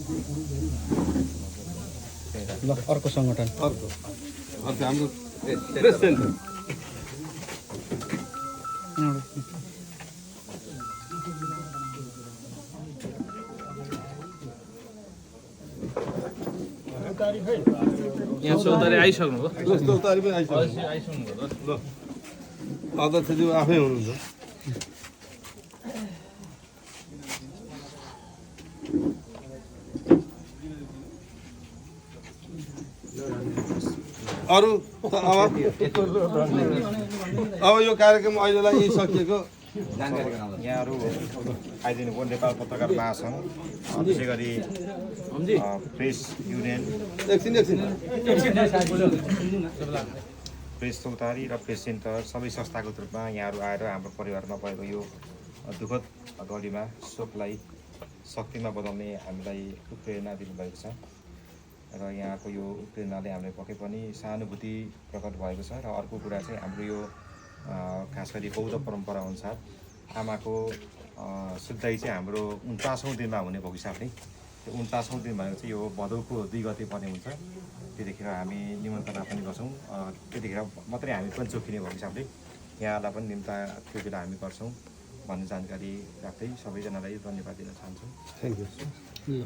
ल अर्को सङ्गठन अर्को हाम्रो प्रेसिडेन्ट यहाँ चौतारी आइसक्नु भयो चौतारी पनि आइसक्यो आइसक्नु भयो ल अध्यक्षज्यू आफै हुनुहुन्छ अरू अब यो कार्यक्रम अहिलेलाई यही सकिएको यहाँहरू आइदिनु भयो नेपाल पत्रकार महासङ्घ त्यसै गरी प्रेस युनियन एकछिन प्रेस चौतारी र प्रेस सेन्टर सबै संस्थाको रूपमा यहाँहरू आएर हाम्रो परिवारमा भएको यो दुःखद घडीमा शोकलाई शक्तिमा बदल्ने हामीलाई उत्प्रेरणा दिनुभएको छ र यहाँको यो उत्प्रेरणाले हामीलाई पक्कै पनि सहानुभूति प्रकट भएको छ र अर्को कुरा चाहिँ हाम्रो यो खास गरी बौद्ध परम्परा अनुसार आमाको शुद्धाइ चाहिँ हाम्रो 49औँ दिनमा हुने भएको हिसाबले त्यो 49औँ दिन भनेको चाहिँ यो भदौको 2 गते पर्ने हुन्छ त्यतिखेर हामी निमन्त्रणा पनि गर्छौँ त्यतिखेर मात्रै हामी पनि चोखिने भएको हिसाबले यहाँलाई पनि निम्ता त्यो बेला हामी गर्छौँ भन्ने जानकारी राख्दै सबैजनालाई धन्यवाद दिन चाहन्छु थ्याङ्क यू